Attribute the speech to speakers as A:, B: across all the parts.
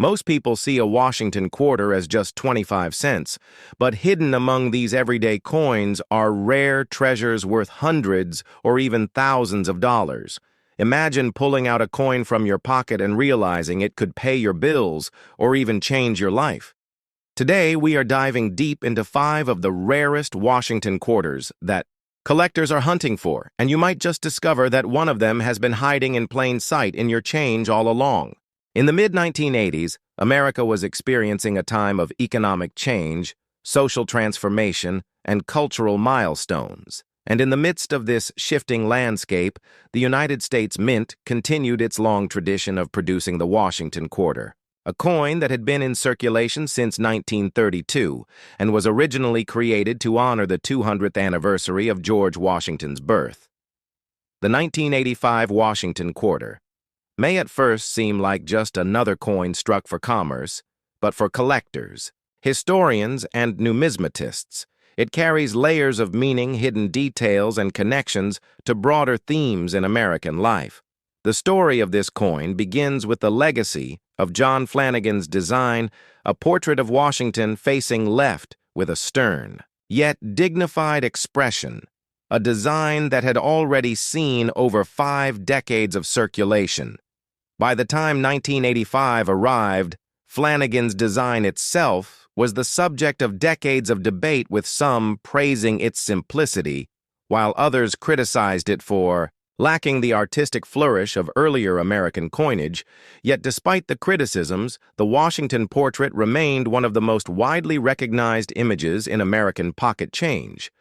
A: Most people see a Washington quarter as just 25 cents, but hidden among these everyday coins are rare treasures worth hundreds or even thousands of dollars. Imagine pulling out a coin from your pocket and realizing it could pay your bills or even change your life. Today, we are diving deep into 5 of the rarest Washington quarters that collectors are hunting for, and you might just discover that one of them has been hiding in plain sight in your change all along. In the mid-1980s, America was experiencing a time of economic change, social transformation, and cultural milestones. And in the midst of this shifting landscape, the United States Mint continued its long tradition of producing the Washington quarter, a coin that had been in circulation since 1932 and was originally created to honor the 200th anniversary of George Washington's birth. The 1985 Washington quarter may at first seem like just another coin struck for commerce, but for collectors, historians, and numismatists, it carries layers of meaning, hidden details, and connections to broader themes in American life. The story of this coin begins with the legacy of John Flanagan's design, a portrait of Washington facing left with a stern, yet dignified expression, a design that had already seen over 5 decades of circulation. By the time 1985 arrived, Flanagan's design itself was the subject of decades of debate, with some praising its simplicity, while others criticized it for lacking the artistic flourish of earlier American coinage. Yet despite the criticisms, the Washington portrait remained one of the most widely recognized images in American pocket change.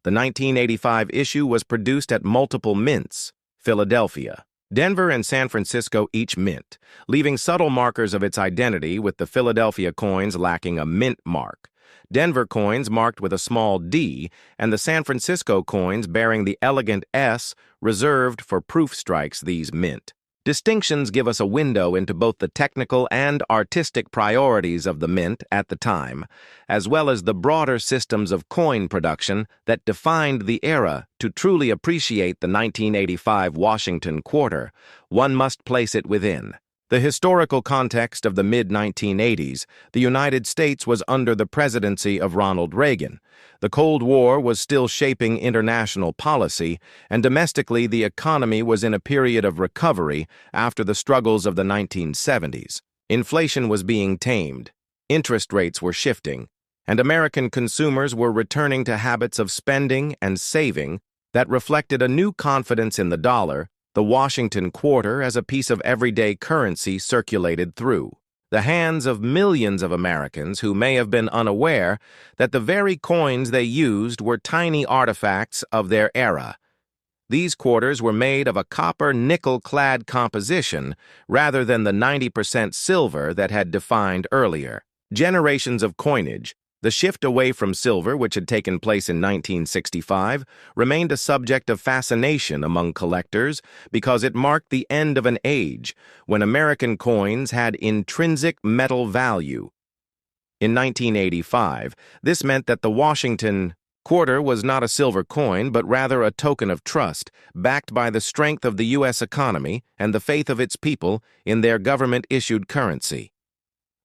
A: The 1985 issue was produced at multiple mints, Philadelphia, Denver, and San Francisco each mint, leaving subtle markers of its identity, with the Philadelphia coins lacking a mint mark, Denver coins marked with a small D, and the San Francisco coins bearing the elegant S reserved for proof strikes these mint. Distinctions give us a window into both the technical and artistic priorities of the mint at the time, as well as the broader systems of coin production that defined the era. To truly appreciate the 1985 Washington quarter, one must place it within the historical context of the mid-1980s. The United States was under the presidency of Ronald Reagan. The Cold War was still shaping international policy, and domestically the economy was in a period of recovery after the struggles of the 1970s. Inflation was being tamed, interest rates were shifting, and American consumers were returning to habits of spending and saving that reflected a new confidence in the dollar. The Washington quarter, as a piece of everyday currency, circulated through the hands of millions of Americans who may have been unaware that the very coins they used were tiny artifacts of their era. These quarters were made of a copper nickel-clad composition rather than the 90% silver that had defined earlier generations of coinage. The shift away from silver, which had taken place in 1965, remained a subject of fascination among collectors because it marked the end of an age when American coins had intrinsic metal value. In 1985, this meant that the Washington quarter was not a silver coin, but rather a token of trust, backed by the strength of the U.S. economy and the faith of its people in their government-issued currency.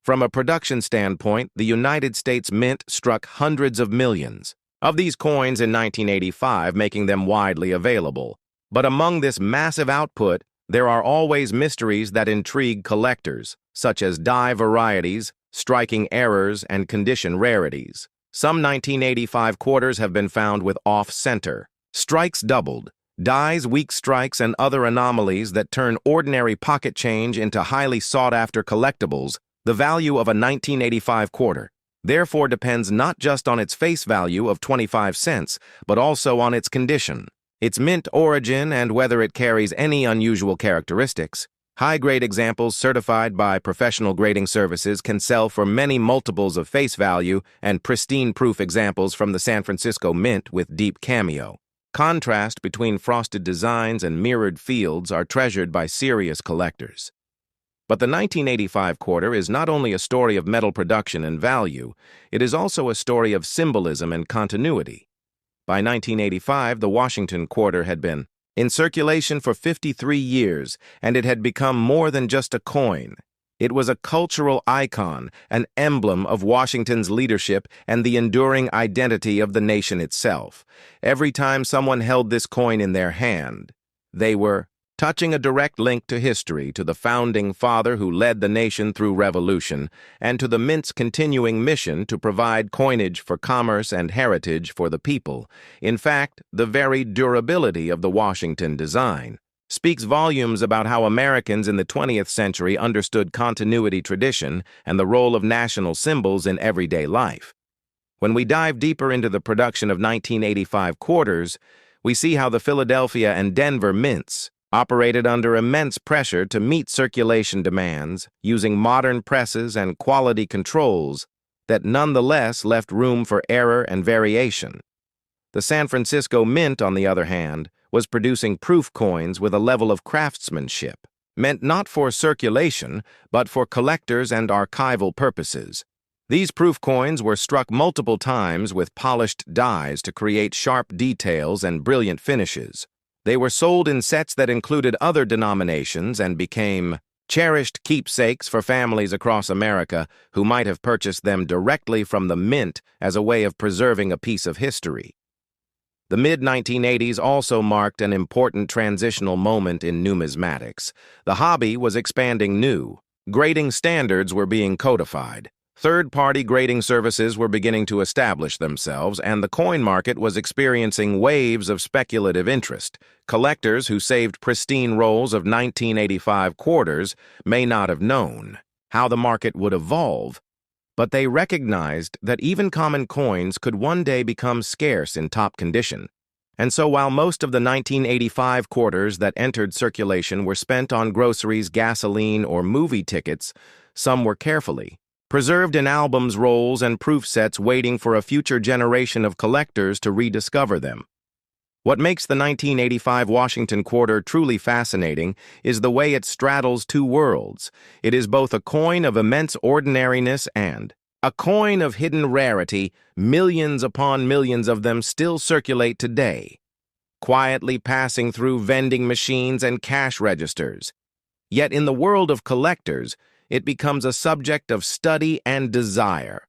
A: From a production standpoint, the United States Mint struck hundreds of millions of these coins in 1985, making them widely available. But among this massive output, there are always mysteries that intrigue collectors, such as die varieties, striking errors, and condition rarities. Some 1985 quarters have been found with off-center strikes doubled, dies, weak strikes, and other anomalies that turn ordinary pocket change into highly sought-after collectibles. The value of a 1985 quarter, therefore, depends not just on its face value of 25 cents, but also on its condition, its mint origin, and whether it carries any unusual characteristics. High-grade examples certified by professional grading services can sell for many multiples of face value, and pristine proof examples from the San Francisco Mint with deep cameo. Contrast between frosted designs and mirrored fields are treasured by serious collectors. But the 1985 quarter is not only a story of metal production and value, it is also a story of symbolism and continuity. By 1985, the Washington quarter had been in circulation for 53 years, and it had become more than just a coin. It was a cultural icon, an emblem of Washington's leadership and the enduring identity of the nation itself. Every time someone held this coin in their hand, they were touching a direct link to history, to the founding father who led the nation through revolution, and to the mint's continuing mission to provide coinage for commerce and heritage for the people. In fact, the very durability of the Washington design speaks volumes about how Americans in the 20th century understood continuity, tradition, and the role of national symbols in everyday life. When we dive deeper into the production of 1985 quarters, we see how the Philadelphia and Denver mints operated under immense pressure to meet circulation demands, using modern presses and quality controls that nonetheless left room for error and variation. The San Francisco Mint, on the other hand, was producing proof coins with a level of craftsmanship, meant not for circulation, but for collectors and archival purposes. These proof coins were struck multiple times with polished dies to create sharp details and brilliant finishes. They were sold in sets that included other denominations and became cherished keepsakes for families across America who might have purchased them directly from the mint as a way of preserving a piece of history. The mid-1980s also marked an important transitional moment in numismatics. The hobby was expanding new. Grading standards were being codified. Third-party grading services were beginning to establish themselves, and the coin market was experiencing waves of speculative interest. Collectors who saved pristine rolls of 1985 quarters may not have known how the market would evolve, but they recognized that even common coins could one day become scarce in top condition. And so while most of the 1985 quarters that entered circulation were spent on groceries, gasoline, or movie tickets, some were carefully preserved in albums, rolls, and proof sets, waiting for a future generation of collectors to rediscover them. What makes the 1985 Washington quarter truly fascinating is the way it straddles two worlds. It is both a coin of immense ordinariness and a coin of hidden rarity. Millions upon millions of them still circulate today, quietly passing through vending machines and cash registers. Yet in the world of collectors, it becomes a subject of study and desire,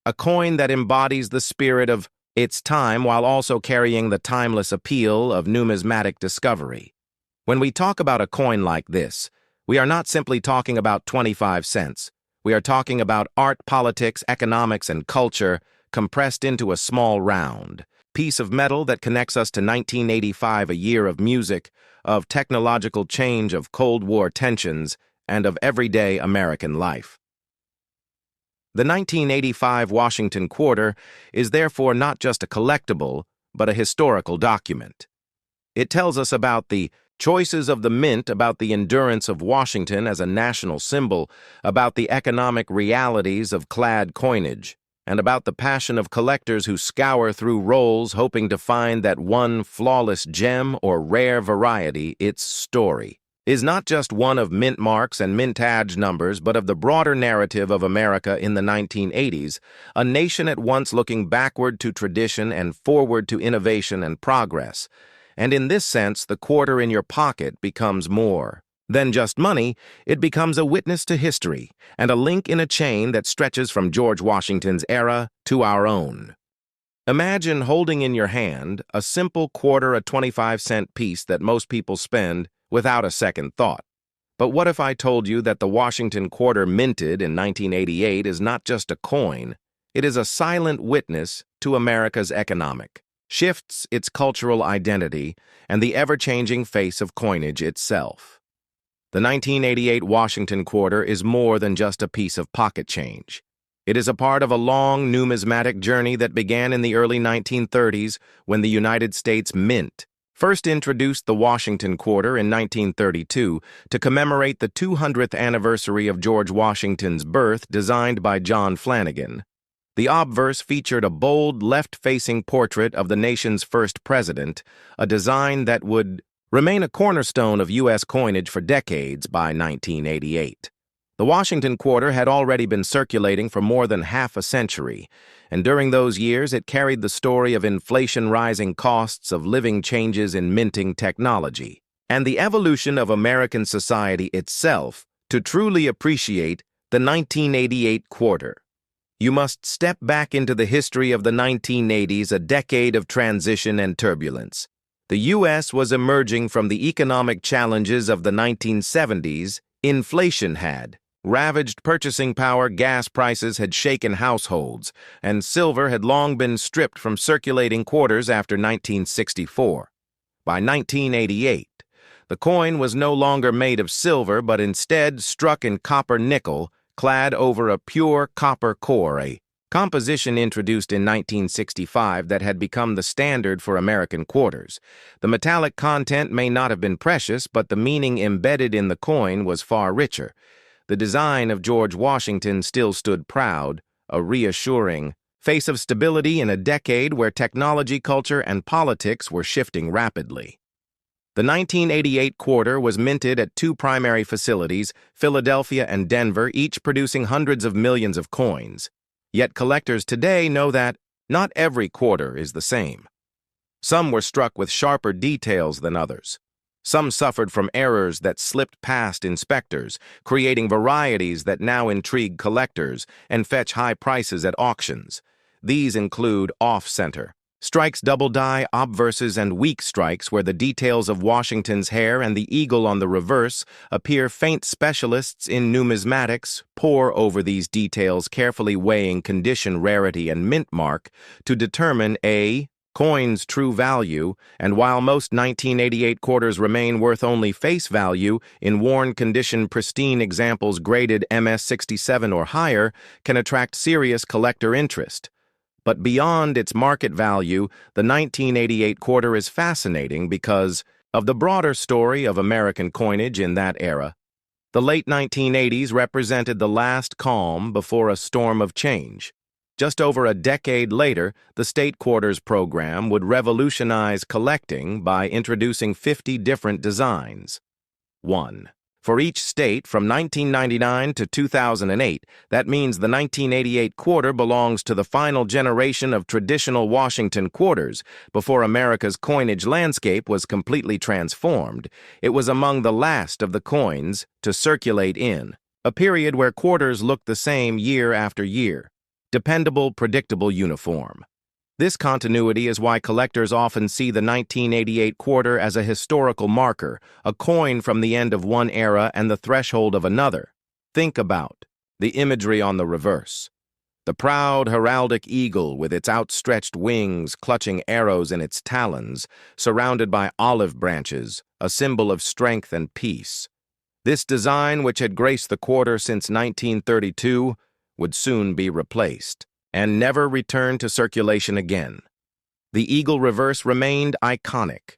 A: a coin that embodies the spirit of its time while also carrying the timeless appeal of numismatic discovery. When we talk about a coin like this, we are not simply talking about 25 cents. We are talking about art, politics, economics, and culture compressed into a small round piece of metal that connects us to 1985, a year of music, of technological change, of Cold War tensions, and of everyday American life. The 1985 Washington quarter is therefore not just a collectible, but a historical document. It tells us about the choices of the mint, about the endurance of Washington as a national symbol, about the economic realities of clad coinage, and about the passion of collectors who scour through rolls hoping to find that one flawless gem or rare variety. Its story is not just one of mint marks and mintage numbers, but of the broader narrative of America in the 1980s, a nation at once looking backward to tradition and forward to innovation and progress. And in this sense, the quarter in your pocket becomes more than just money. It becomes a witness to history and a link in a chain that stretches from George Washington's era to our own. Imagine holding in your hand a simple quarter, a 25-cent piece that most people spend without a second thought. But what if I told you that the Washington quarter minted in 1988 is not just a coin, it is a silent witness to America's economic shifts, its cultural identity, and the ever-changing face of coinage itself? The 1988 Washington quarter is more than just a piece of pocket change. It is a part of a long numismatic journey that began in the early 1930s when the United States Mint first introduced the Washington quarter in 1932 to commemorate the 200th anniversary of George Washington's birth, designed by John Flanagan. The obverse featured a bold, left-facing portrait of the nation's first president, a design that would remain a cornerstone of U.S. coinage for decades by 1988. The Washington quarter had already been circulating for more than half a century, and during those years it carried the story of inflation, rising costs of living, changes in minting technology, and the evolution of American society itself To truly appreciate the 1988 quarter, you must step back into the history of the 1980s, a decade of transition and turbulence. The U.S. was emerging from the economic challenges of the 1970s. Inflation had ravaged purchasing power, gas prices had shaken households, and silver had long been stripped from circulating quarters after 1964. By 1988, the coin was no longer made of silver but instead struck in copper nickel, clad over a pure copper core, a composition introduced in 1965 that had become the standard for American quarters. The metallic content may not have been precious, but the meaning embedded in the coin was far richer. The design of George Washington still stood proud, a reassuring face of stability in a decade where technology, culture, and politics were shifting rapidly. The 1988 quarter was minted at two primary facilities, Philadelphia and Denver, each producing hundreds of millions of coins. Yet collectors today know that not every quarter is the same. Some were struck with sharper details than others. Some suffered from errors that slipped past inspectors, creating varieties that now intrigue collectors and fetch high prices at auctions. These include off-center strikes, double die, obverses, and weak strikes where the details of Washington's hair and the eagle on the reverse appear faint. Specialists in numismatics pore over these details, carefully weighing condition, rarity, and mint mark to determine a coin's true value. And while most 1988 quarters remain worth only face value, in worn condition, pristine examples graded MS-67 or higher can attract serious collector interest. But beyond its market value, the 1988 quarter is fascinating because of the broader story of American coinage in that era. The late 1980s represented the last calm before a storm of change. Just over a decade later, the state quarters program would revolutionize collecting by introducing 50 different designs. 1. For each state from 1999 to 2008, that means the 1988 quarter belongs to the final generation of traditional Washington quarters. Before America's coinage landscape was completely transformed, it was among the last of the coins to circulate in a period where quarters looked the same year after year. Dependable, predictable, uniform. This continuity is why collectors often see the 1988 quarter as a historical marker, a coin from the end of one era and the threshold of another. Think about the imagery on the reverse. The proud heraldic eagle with its outstretched wings clutching arrows in its talons, surrounded by olive branches, a symbol of strength and peace. This design, which had graced the quarter since 1932, would soon be replaced and never return to circulation again. The eagle reverse remained iconic,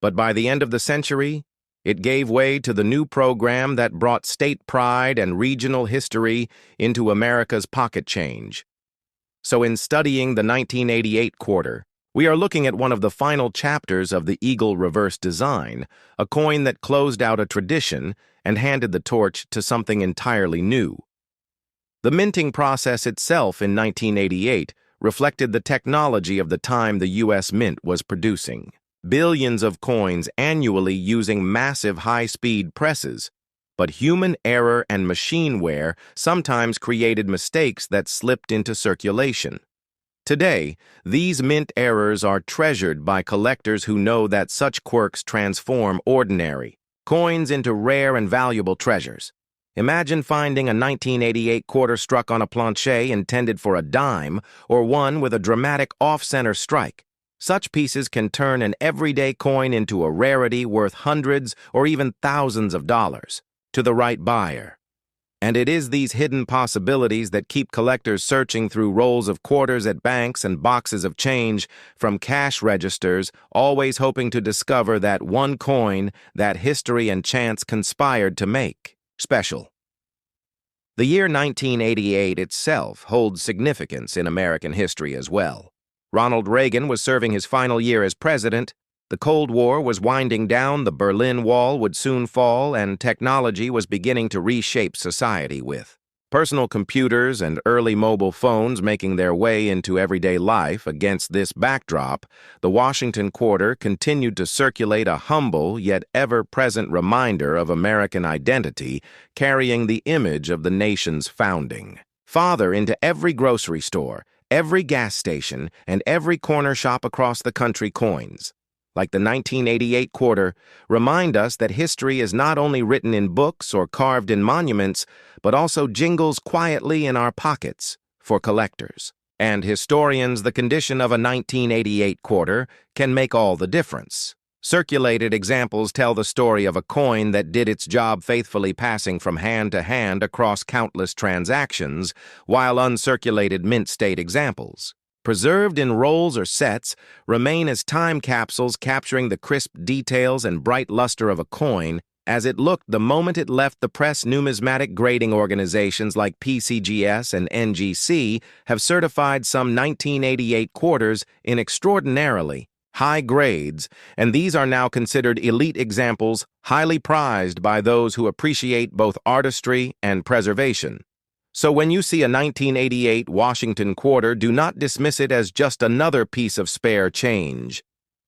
A: but by the end of the century, it gave way to the new program that brought state pride and regional history into America's pocket change. So in studying the 1988 quarter, we are looking at one of the final chapters of the eagle reverse design, a coin that closed out a tradition and handed the torch to something entirely new. The minting process itself in 1988 reflected the technology of the time the U.S. Mint was producing. Billions of coins annually using massive high-speed presses, but human error and machine wear sometimes created mistakes that slipped into circulation. Today, these mint errors are treasured by collectors who know that such quirks transform ordinary coins into rare and valuable treasures. Imagine finding a 1988 quarter struck on a planche intended for a dime, or one with a dramatic off-center strike. Such pieces can turn an everyday coin into a rarity worth hundreds or even thousands of dollars to the right buyer. And it is these hidden possibilities that keep collectors searching through rolls of quarters at banks and boxes of change from cash registers, always hoping to discover that one coin that history and chance conspired to make special. The year 1988 itself holds significance in American history as well. Ronald Reagan was serving his final year as president, the Cold War was winding down, the Berlin Wall would soon fall, and technology was beginning to reshape society with Personal computers and early mobile phones making their way into everyday life. Against this backdrop, the Washington Quarter continued to circulate a humble yet ever-present reminder of American identity, carrying the image of the nation's founding. Father, into every grocery store, every gas station, and every corner shop across the country, coins, like the 1988 quarter, remind us that history is not only written in books or carved in monuments, but also jingles quietly in our pockets for collectors. And historians, the condition of a 1988 quarter can make all the difference. Circulated examples tell the story of a coin that did its job faithfully, passing from hand to hand across countless transactions, while uncirculated mint state examples, preserved in rolls or sets, remain as time capsules, capturing the crisp details and bright luster of a coin as it looked the moment it left the press. Numismatic grading organizations like PCGS and NGC have certified some 1988 quarters in extraordinarily high grades, and these are now considered elite examples, highly prized by those who appreciate both artistry and preservation. So when you see a 1988 Washington quarter, do not dismiss it as just another piece of spare change.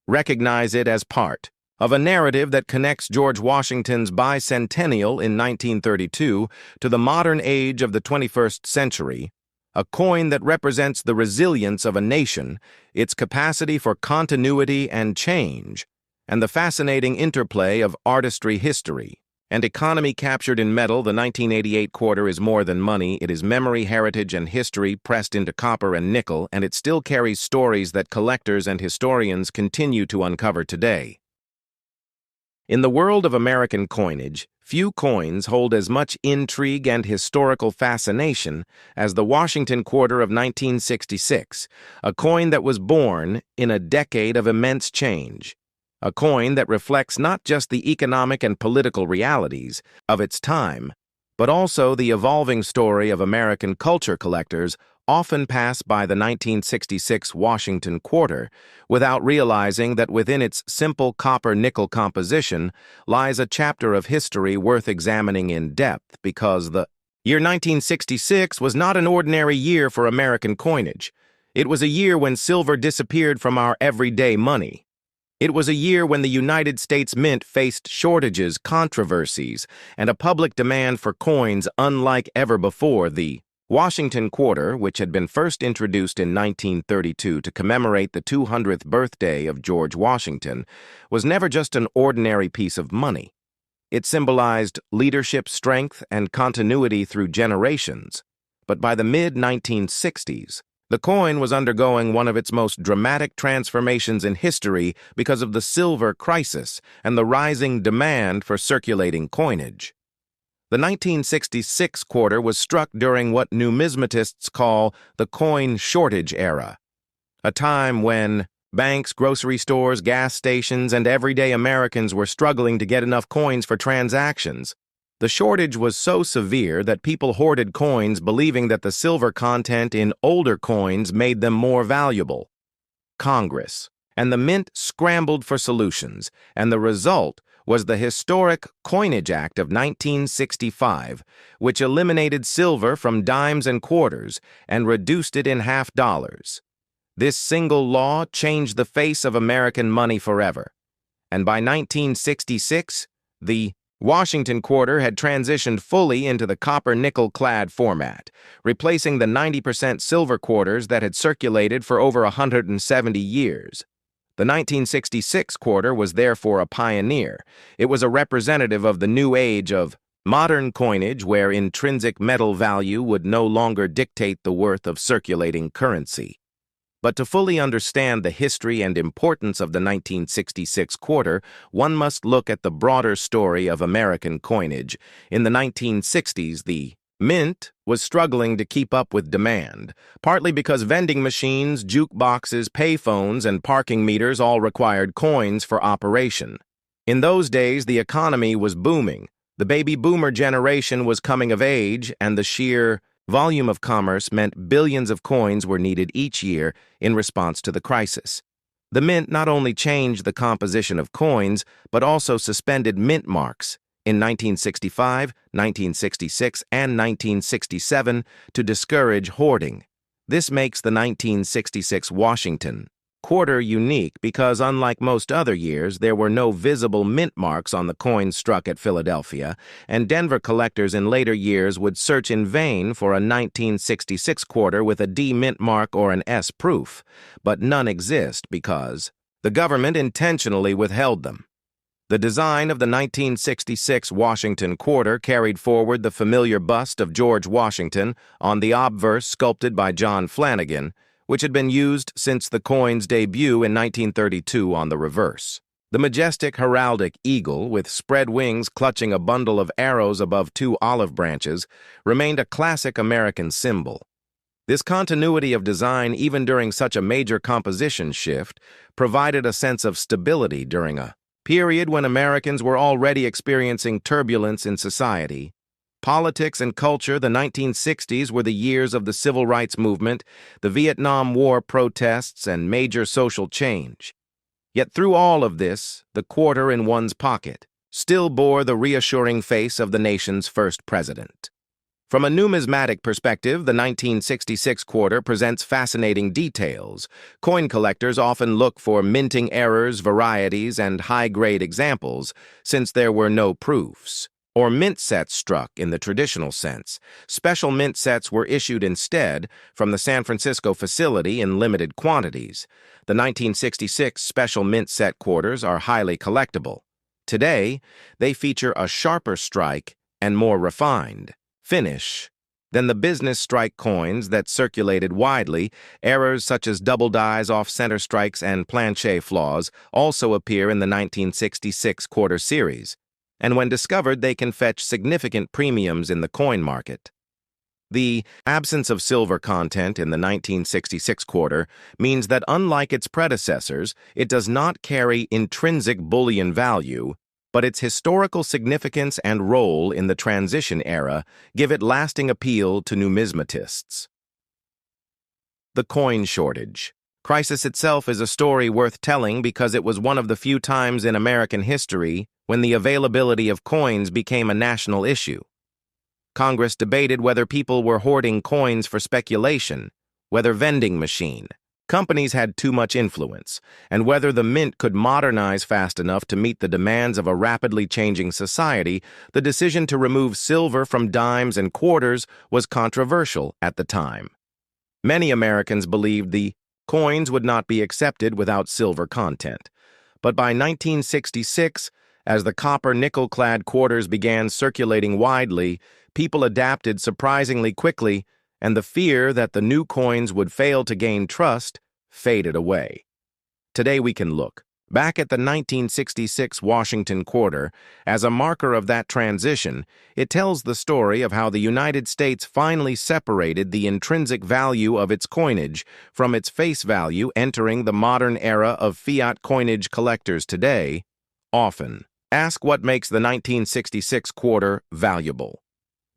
A: Recognize it as part of a narrative that connects George Washington's bicentennial in 1932 to the modern age of the 21st century, a coin that represents the resilience of a nation, its capacity for continuity and change, and the fascinating interplay of artistry, history, and economy captured in metal. The 1988 quarter is more than money. It is memory, heritage, and history pressed into copper and nickel, and it still carries stories that collectors and historians continue to uncover today. In the world of American coinage, few coins hold as much intrigue and historical fascination as the Washington Quarter of 1966, a coin that was born in a decade of immense change. A coin that reflects not just the economic and political realities of its time, but also the evolving story of American culture. Collectors often pass by the 1966 Washington Quarter without realizing that within its simple copper-nickel composition lies a chapter of history worth examining in depth, because the year 1966 was not an ordinary year for American coinage. It was a year when silver disappeared from our everyday money. It was a year when the United States Mint faced shortages, controversies, and a public demand for coins unlike ever before. The Washington Quarter, which had been first introduced in 1932 to commemorate the 200th birthday of George Washington, was never just an ordinary piece of money. It symbolized leadership, strength, and continuity through generations. But by the mid-1960s, the coin was undergoing one of its most dramatic transformations in history because of the silver crisis and the rising demand for circulating coinage. The 1966 quarter was struck during what numismatists call the coin shortage era, a time when banks, grocery stores, gas stations, and everyday Americans were struggling to get enough coins for transactions. The shortage was so severe that people hoarded coins, believing that the silver content in older coins made them more valuable. Congress and the Mint scrambled for solutions, and the result was the historic Coinage Act of 1965, which eliminated silver from dimes and quarters and reduced it in half dollars. This single law changed the face of American money forever, and by 1966, the Washington Quarter had transitioned fully into the copper-nickel-clad format, replacing the 90% silver quarters that had circulated for over 170 years. The 1966 quarter was therefore a pioneer. It was a representative of the new age of modern coinage, where intrinsic metal value would no longer dictate the worth of circulating currency. But to fully understand the history and importance of the 1966 quarter, one must look at the broader story of American coinage. In the 1960s, the Mint was struggling to keep up with demand, partly because vending machines, jukeboxes, payphones, and parking meters all required coins for operation. In those days, the economy was booming. The baby boomer generation was coming of age, and the sheer volume of commerce meant billions of coins were needed each year in response to the crisis. The Mint not only changed the composition of coins, but also suspended mint marks, in 1965, 1966, and 1967 to discourage hoarding. This makes the 1966 Washington quarter unique because, unlike most other years, there were no visible mint marks on the coins struck at Philadelphia, and Denver collectors in later years would search in vain for a 1966 quarter with a D mint mark or an S proof, but none exist because the government intentionally withheld them. The design of the 1966 Washington quarter carried forward the familiar bust of George Washington on the obverse sculpted by John Flanagan, which had been used since the coin's debut in 1932 on the reverse. The majestic heraldic eagle, with spread wings clutching a bundle of arrows above two olive branches, remained a classic American symbol. This continuity of design, even during such a major composition shift, provided a sense of stability during a period when Americans were already experiencing turbulence in society. Politics and culture. The 1960s were the years of the Civil Rights Movement, the Vietnam War protests, and major social change. Yet through all of this, the quarter in one's pocket still bore the reassuring face of the nation's first president. From a numismatic perspective, the 1966 quarter presents fascinating details. Coin collectors often look for minting errors, varieties, and high-grade examples, since there were no proofs or mint sets struck in the traditional sense. Special mint sets were issued instead from the San Francisco facility in limited quantities. The 1966 special mint set quarters are highly collectible. Today, they feature a sharper strike and more refined finish than the business strike coins that circulated widely. Errors such as double dies, off-center strikes, and planche flaws also appear in the 1966 quarter series, and when discovered, they can fetch significant premiums in the coin market. The absence of silver content in the 1966 quarter means that, unlike its predecessors, it does not carry intrinsic bullion value, but its historical significance and role in the transition era give it lasting appeal to numismatists. The coin shortage crisis itself is a story worth telling because it was one of the few times in American history when the availability of coins became a national issue. Congress debated whether people were hoarding coins for speculation, whether vending machine companies had too much influence, and whether the mint could modernize fast enough to meet the demands of a rapidly changing society. The decision to remove silver from dimes and quarters was controversial at the time. Many Americans believed the coins would not be accepted without silver content. But by 1966, as the copper nickel-clad quarters began circulating widely, people adapted surprisingly quickly, and the fear that the new coins would fail to gain trust faded away. Today we can look back at the 1966 Washington quarter as a marker of that transition. It tells the story of how the United States finally separated the intrinsic value of its coinage from its face value, entering the modern era of fiat coinage. Collectors today often ask what makes the 1966 quarter valuable.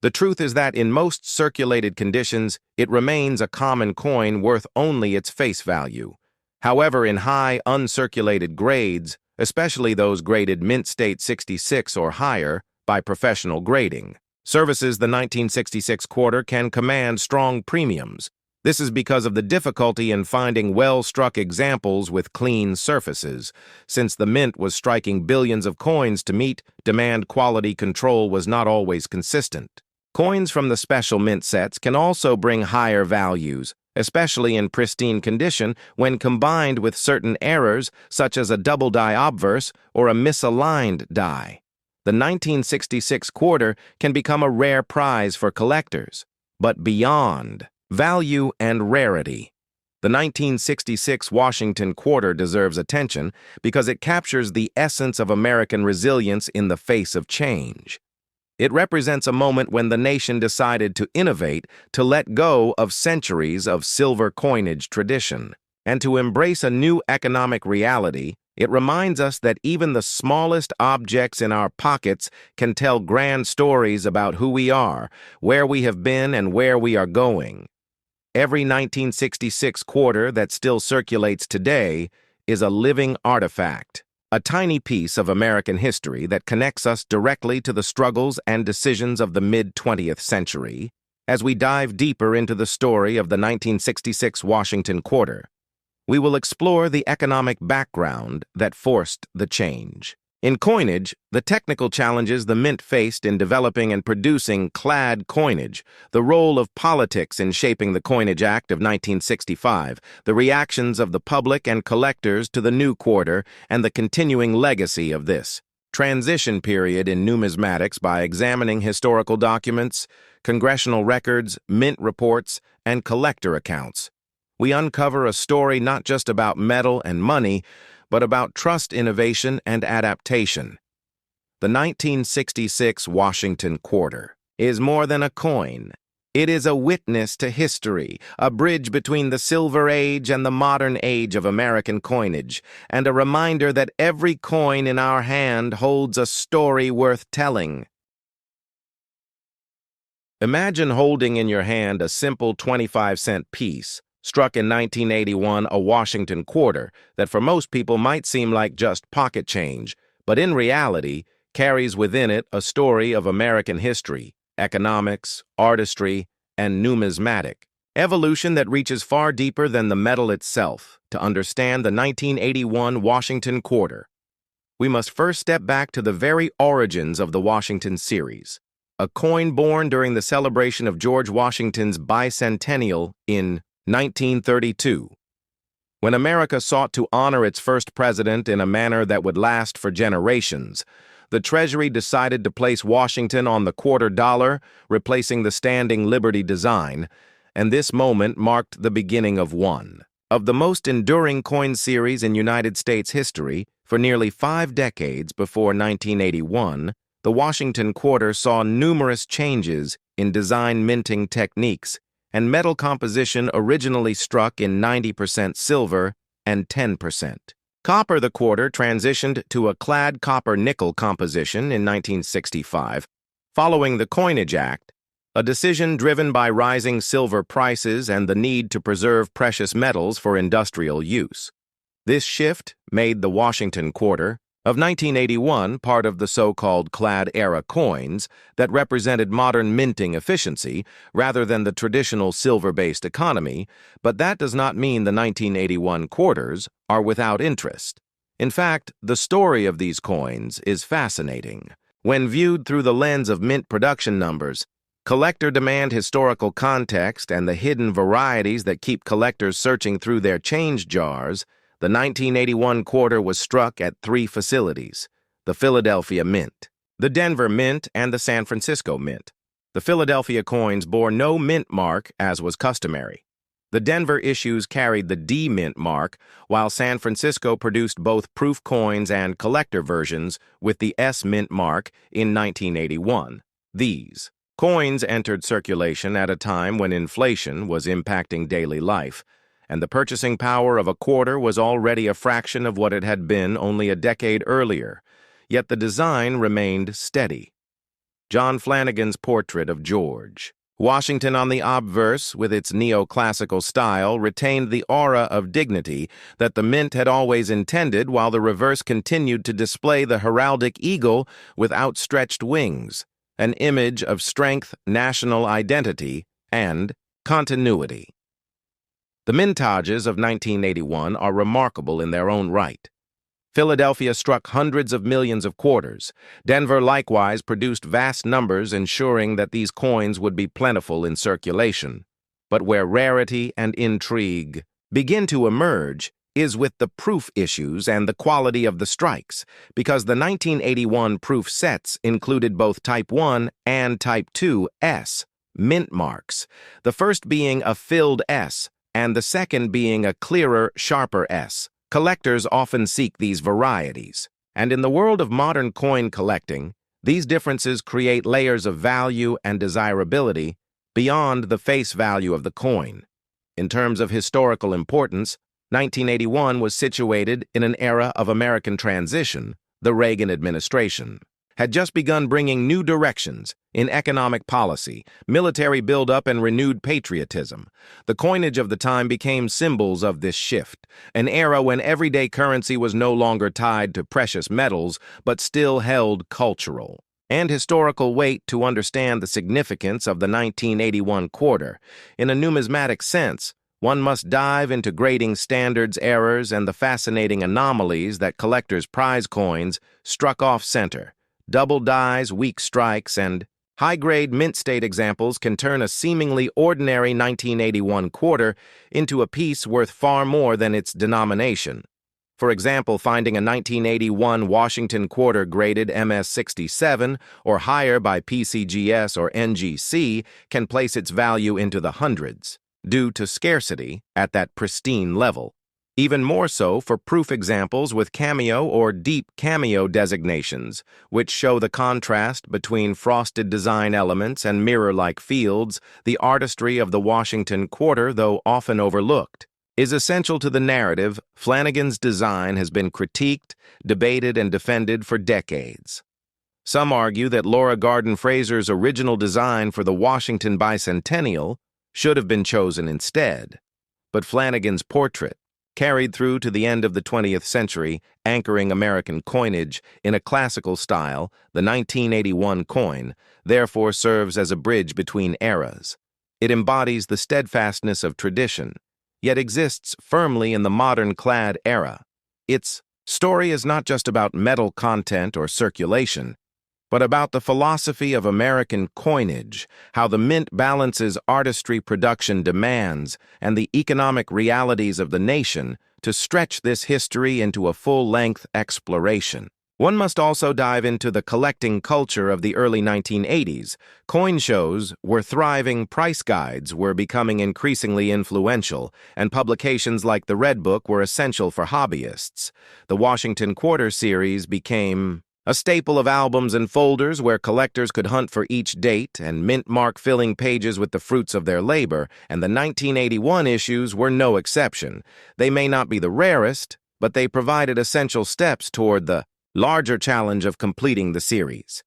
A: The truth is that in most circulated conditions, it remains a common coin worth only its face value. However, in high, uncirculated grades, especially those graded Mint State 66 or higher by professional grading services, the 1966 quarter can command strong premiums. This is because of the difficulty in finding well-struck examples with clean surfaces. Since the mint was striking billions of coins to meet demand, quality control was not always consistent. Coins from the special mint sets can also bring higher values, especially in pristine condition when combined with certain errors such as a double die obverse or a misaligned die. The 1966 quarter can become a rare prize for collectors. But beyond value and rarity, the 1966 Washington quarter deserves attention because it captures the essence of American resilience in the face of change. It represents a moment when the nation decided to innovate, to let go of centuries of silver coinage tradition, and to embrace a new economic reality. It reminds us that even the smallest objects in our pockets can tell grand stories about who we are, where we have been, and where we are going. Every 1966 quarter that still circulates today is a living artifact, a tiny piece of American history that connects us directly to the struggles and decisions of the mid-20th century as we dive deeper into the story of the 1966 Washington Quarter. We will explore the economic background that forced the change. In coinage, the technical challenges the mint faced in developing and producing clad coinage, the role of politics in shaping the Coinage Act of 1965, the reactions of the public and collectors to the new quarter, and the continuing legacy of this transition period in numismatics by examining historical documents, congressional records, mint reports, and collector accounts. We uncover a story not just about metal and money, but about trust, innovation, and adaptation. The 1966 Washington Quarter is more than a coin. It is a witness to history, a bridge between the Silver Age and the modern age of American coinage, and a reminder that every coin in our hand holds a story worth telling. Imagine holding in your hand a simple 25-cent piece, struck in 1981, a Washington Quarter that for most people might seem like just pocket change, but in reality carries within it a story of American history, economics, artistry, and numismatic evolution that reaches far deeper than the metal itself. To understand the 1981 Washington Quarter, we must first step back to the very origins of the Washington series, a coin born during the celebration of George Washington's bicentennial in 1932. When America sought to honor its first president in a manner that would last for generations, the Treasury decided to place Washington on the quarter dollar, replacing the standing Liberty design, and this moment marked the beginning of one of the most enduring coin series in United States history. For nearly 5 decades before 1981, the Washington Quarter saw numerous changes in design minting techniques and metal composition, originally struck in 90% silver and 10% copper. The quarter transitioned to a clad copper-nickel composition in 1965, following the Coinage Act, a decision driven by rising silver prices and the need to preserve precious metals for industrial use. This shift made the Washington Quarter of 1981 part of the so-called clad-era coins that represented modern minting efficiency rather than the traditional silver-based economy, but that does not mean the 1981 quarters are without interest. In fact, the story of these coins is fascinating. When viewed through the lens of mint production numbers, collector demand, historical context, and the hidden varieties that keep collectors searching through their change jars, the 1981 quarter was struck at 3 facilities: the Philadelphia Mint, the Denver Mint, and the San Francisco Mint. The Philadelphia coins bore no mint mark, as was customary. The Denver issues carried the D mint mark, while San Francisco produced both proof coins and collector versions with the S mint mark in 1981. These coins entered circulation at a time when inflation was impacting daily life, and the purchasing power of a quarter was already a fraction of what it had been only a decade earlier, yet the design remained steady. John Flanagan's portrait of George Washington on the obverse, with its neoclassical style, retained the aura of dignity that the mint had always intended, while the reverse continued to display the heraldic eagle with outstretched wings, an image of strength, national identity, and continuity. The mintages of 1981 are remarkable in their own right. Philadelphia struck hundreds of millions of quarters. Denver likewise produced vast numbers, ensuring that these coins would be plentiful in circulation. But where rarity and intrigue begin to emerge is with the proof issues and the quality of the strikes, because the 1981 proof sets included both Type 1 and Type 2 S mint marks, the first being a filled S, and the second being a clearer, sharper S. Collectors often seek these varieties, and in the world of modern coin collecting, these differences create layers of value and desirability beyond the face value of the coin. In terms of historical importance, 1981 was situated in an era of American transition, the Reagan administration. had just begun bringing new directions in economic policy, military buildup, and renewed patriotism. The coinage of the time became symbols of this shift, an era when everyday currency was no longer tied to precious metals, but still held cultural and historical weight. To understand the significance of the 1981 quarter in a numismatic sense, one must dive into grading standards, errors, and the fascinating anomalies that collectors' prize coins struck off center. Double dies, weak strikes, and high-grade mint-state examples can turn a seemingly ordinary 1981 quarter into a piece worth far more than its denomination. For example, finding a 1981 Washington quarter graded MS-67 or higher by PCGS or NGC can place its value into the hundreds, due to scarcity at that pristine level. Even more so for proof examples with cameo or deep cameo designations, which show the contrast between frosted design elements and mirror-like fields. The artistry of the Washington quarter, though often overlooked, is essential to the narrative. Flanagan's design has been critiqued, debated, and defended for decades. Some argue that Laura Garden Fraser's original design for the Washington bicentennial should have been chosen instead. But Flanagan's portrait, carried through to the end of the 20th century, anchoring American coinage in a classical style, the 1981 coin, therefore serves as a bridge between eras. It embodies the steadfastness of tradition, yet exists firmly in the modern-clad era. Its story is not just about metal content or circulation, but about the philosophy of American coinage, how the mint balances artistry production demands and the economic realities of the nation to stretch this history into a full-length exploration. One must also dive into the collecting culture of the early 1980s. Coin shows were thriving, price guides were becoming increasingly influential, and publications like the Red Book were essential for hobbyists. The Washington Quarter series became a staple of albums and folders where collectors could hunt for each date and mint mark, filling pages with the fruits of their labor, and the 1981 issues were no exception. They may not be the rarest, but they provided essential steps toward the larger challenge of completing the series.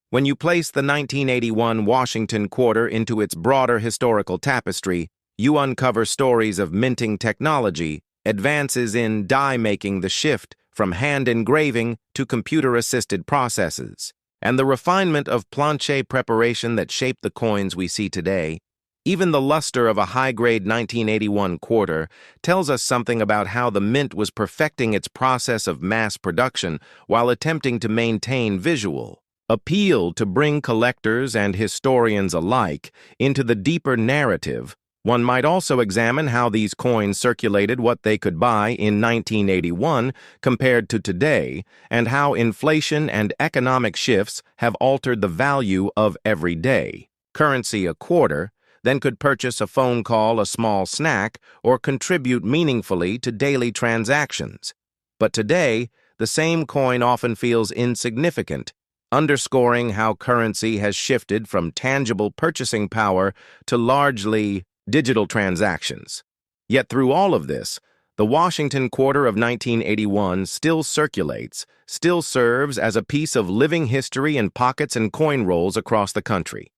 A: When you place the 1981 Washington quarter into its broader historical tapestry, you uncover stories of minting technology, advances in die-making, the shift from hand engraving to computer-assisted processes, and the refinement of planche preparation that shaped the coins we see today. Even the luster of a high-grade 1981 quarter tells us something about how the mint was perfecting its process of mass production while attempting to maintain visual appeal to bring collectors and historians alike into the deeper narrative. One might also examine how these coins circulated, what they could buy in 1981 compared to today, and how inflation and economic shifts have altered the value of everyday currency. A quarter then could purchase a phone call, a small snack, or contribute meaningfully to daily transactions. But today, the same coin often feels insignificant, underscoring how currency has shifted from tangible purchasing power to largely digital transactions. Yet through all of this, the Washington quarter of 1981 still circulates, still serves as a piece of living history in pockets and coin rolls across the country.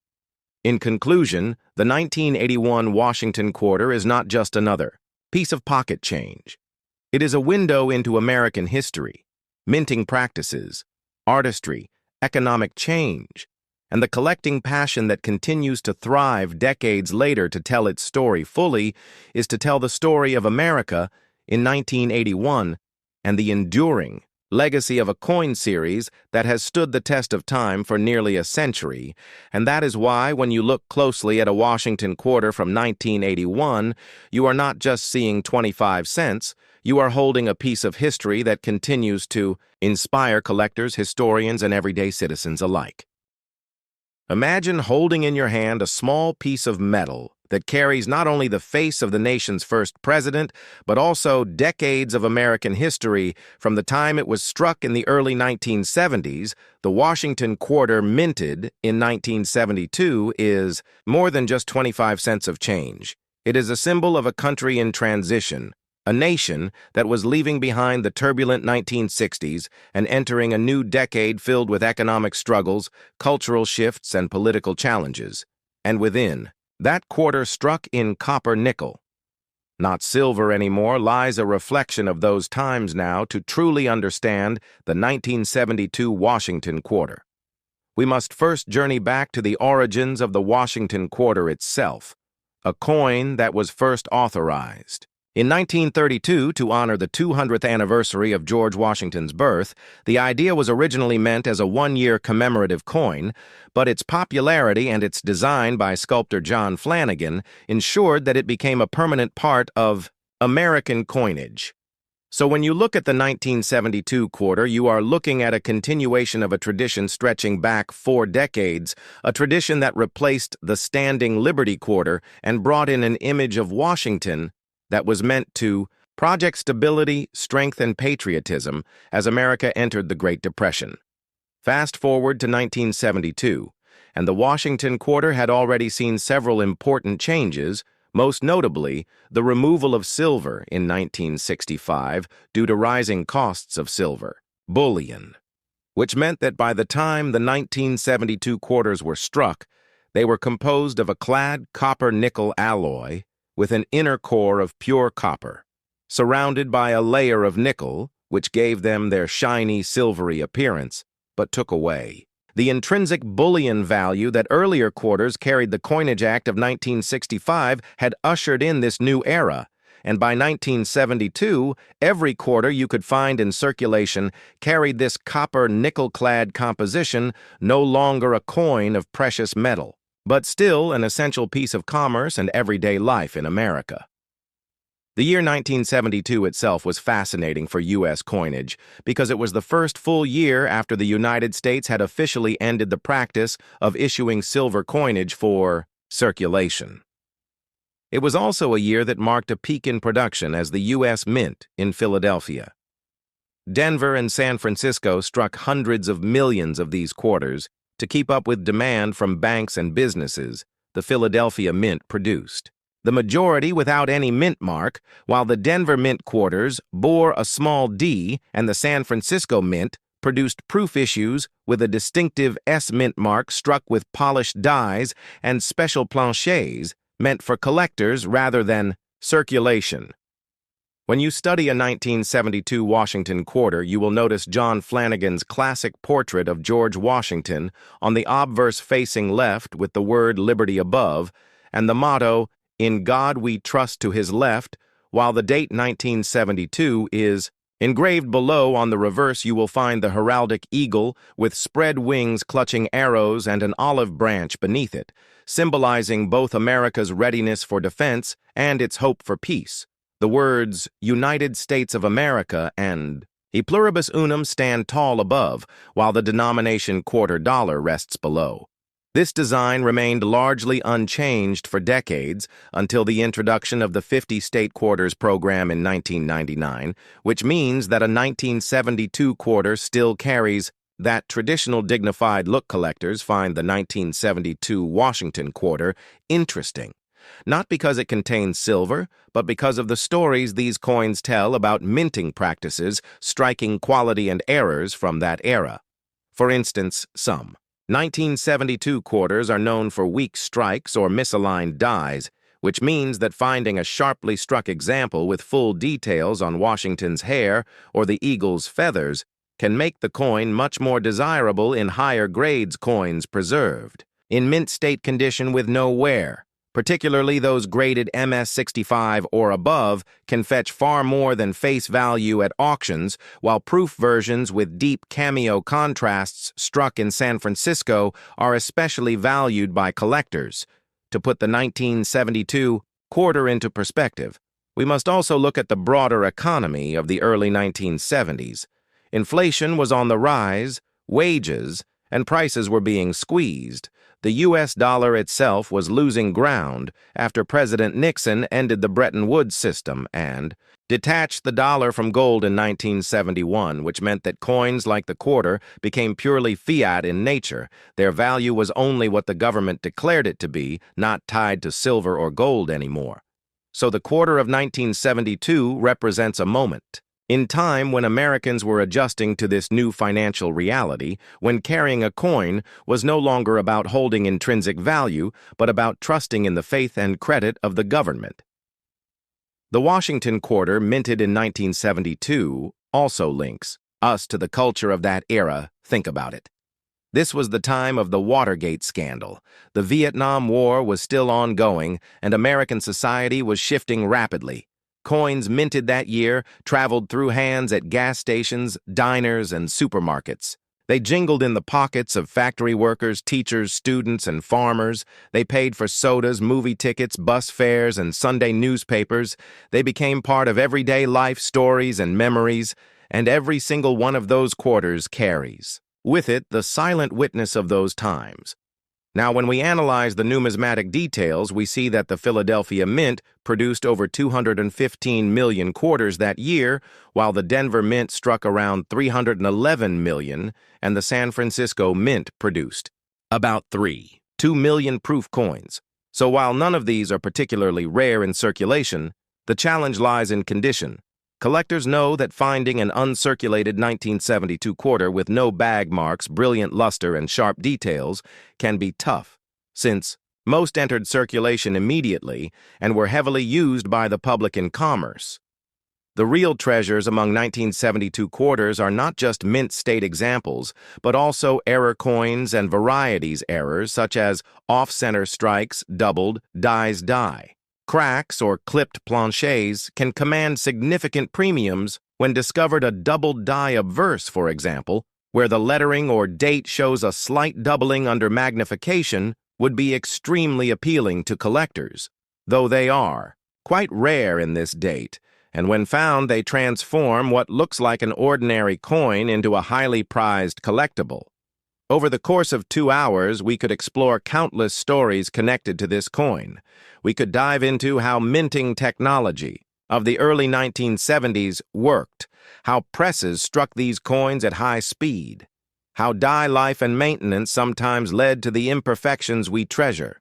A: In conclusion, the 1981 Washington quarter is not just another piece of pocket change. It is a window into American history, minting practices, artistry, economic change, and the collecting passion that continues to thrive decades later. To tell its story fully is to tell the story of America in 1981 and the enduring legacy of a coin series that has stood the test of time for nearly a century. And that is why, when you look closely at a Washington quarter from 1981, you are not just seeing 25 cents, you are holding a piece of history that continues to inspire collectors, historians, and everyday citizens alike. Imagine holding in your hand a small piece of metal that carries not only the face of the nation's first president, but also decades of American history. From the time it was struck in the early 1970s, the Washington quarter, minted in 1972, is more than just 25 cents of change. It is a symbol of a country in transition, a nation that was leaving behind the turbulent 1960s and entering a new decade filled with economic struggles, cultural shifts, and political challenges. And within, that quarter struck in copper-nickel. Not silver anymore lies a reflection of those times now to truly understand the 1972 Washington quarter. We must first journey back to the origins of the Washington quarter itself, a coin that was first authorized. In 1932, to honor the 200th anniversary of George Washington's birth, the idea was originally meant as a one-year commemorative coin, but its popularity and its design by sculptor John Flanagan ensured that it became a permanent part of American coinage. So when you look at the 1972 quarter, you are looking at a continuation of a tradition stretching back 4 decades, a tradition that replaced the standing Liberty quarter and brought in an image of Washington that was meant to project stability, strength, and patriotism as America entered the Great Depression. Fast forward to 1972, and the Washington quarter had already seen several important changes, most notably the removal of silver in 1965 due to rising costs of silver, bullion, which meant that by the time the 1972 quarters were struck, they were composed of a clad copper-nickel alloy with an inner core of pure copper, surrounded by a layer of nickel, which gave them their shiny, silvery appearance, but took away the intrinsic bullion value that earlier quarters carried. The Coinage Act of 1965 had ushered in this new era, and by 1972, every quarter you could find in circulation carried this copper-nickel-clad composition, no longer a coin of precious metal, but still an essential piece of commerce and everyday life in America. The year 1972 itself was fascinating for U.S. coinage because it was the first full year after the United States had officially ended the practice of issuing silver coinage for circulation. It was also a year that marked a peak in production as the U.S. Mint in Philadelphia. Denver and San Francisco struck hundreds of millions of these quarters to keep up with demand from banks and businesses the Philadelphia Mint produced. The majority without any mint mark, while the Denver Mint quarters bore a small D and the San Francisco Mint produced proof issues with a distinctive S mint mark struck with polished dies and special planchets meant for collectors rather than circulation. When you study a 1972 Washington quarter, you will notice John Flanagan's classic portrait of George Washington on the obverse facing left with the word Liberty above and the motto, "In God We Trust," to his left, while the date 1972 is engraved below. On the reverse, you will find the heraldic eagle with spread wings clutching arrows and an olive branch beneath it, symbolizing both America's readiness for defense and its hope for peace. The words United States of America and E pluribus unum stand tall above, while the denomination quarter dollar rests below. This design remained largely unchanged for decades until the introduction of the 50-state quarters program in 1999, which means that a 1972 quarter still carries that traditional dignified look. Collectors find the 1972 Washington quarter interesting, not because it contains silver, but because of the stories these coins tell about minting practices, striking quality and errors from that era. For instance, some 1972 quarters are known for weak strikes or misaligned dies, which means that finding a sharply struck example with full details on Washington's hair or the eagle's feathers can make the coin much more desirable in higher grades coins preserved in mint state condition with no wear. Particularly those graded MS-65 or above can fetch far more than face value at auctions, while proof versions with deep cameo contrasts struck in San Francisco are especially valued by collectors. To put the 1972 quarter into perspective, we must also look at the broader economy of the early 1970s. Inflation was on the rise, wages, and prices were being squeezed. The U.S. dollar itself was losing ground after President Nixon ended the Bretton Woods system and detached the dollar from gold in 1971, which meant that coins like the quarter became purely fiat in nature. Their value was only what the government declared it to be, not tied to silver or gold anymore. So the quarter of 1972 represents a moment in time when Americans were adjusting to this new financial reality, when carrying a coin was no longer about holding intrinsic value, but about trusting in the faith and credit of the government. The Washington quarter, minted in 1972, also links us to the culture of that era. Think about it. This was the time of the Watergate scandal. The Vietnam War was still ongoing, and American society was shifting rapidly. Coins minted that year traveled through hands at gas stations, diners, and supermarkets. They jingled in the pockets of factory workers, teachers, students, and farmers. They paid for sodas, movie tickets, bus fares, and Sunday newspapers. They became part of everyday life stories and memories, and every single one of those quarters carries with it the silent witness of those times. Now, when we analyze the numismatic details, we see that the Philadelphia Mint produced over 215 million quarters that year, while the Denver Mint struck around 311 million, and the San Francisco Mint produced about 2 million proof coins. So while none of these are particularly rare in circulation, the challenge lies in condition. Collectors know that finding an uncirculated 1972 quarter with no bag marks, brilliant luster, and sharp details can be tough, since most entered circulation immediately and were heavily used by the public in commerce. The real treasures among 1972 quarters are not just mint state examples, but also error coins and varieties errors such as off-center strikes, doubled, dies die. Cracks or clipped planchets can command significant premiums when discovered a doubled die obverse, for example, where the lettering or date shows a slight doubling under magnification would be extremely appealing to collectors, though they are quite rare in this date, and when found they transform what looks like an ordinary coin into a highly prized collectible. Over the course of 2 hours, we could explore countless stories connected to this coin. We could dive into how minting technology of the early 1970s worked, how presses struck these coins at high speed, how die life and maintenance sometimes led to the imperfections we treasure.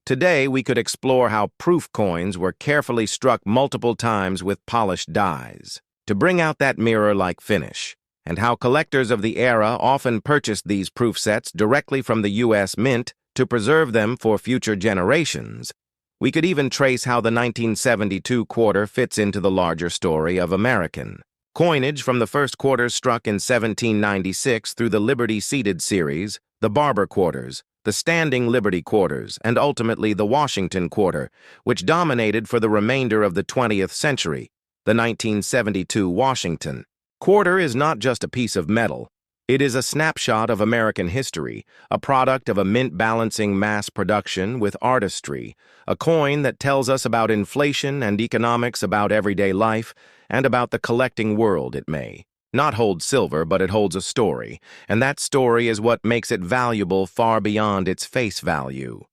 A: Today, we could explore how proof coins were carefully struck multiple times with polished dies to bring out that mirror-like finish, and how collectors of the era often purchased these proof sets directly from the U.S. Mint to preserve them for future generations. We could even trace how the 1972 quarter fits into the larger story of American coinage from the first quarters struck in 1796 through the Liberty Seated series, the Barber quarters, the Standing Liberty quarters, and ultimately the Washington quarter, which dominated for the remainder of the 20th century, the 1972 Washington quarter is not just a piece of metal. It is a snapshot of American history, a product of a mint balancing mass production with artistry, a coin that tells us about inflation and economics, about everyday life, and about the collecting world. It may not hold silver, but it holds a story, and that story is what makes it valuable far beyond its face value.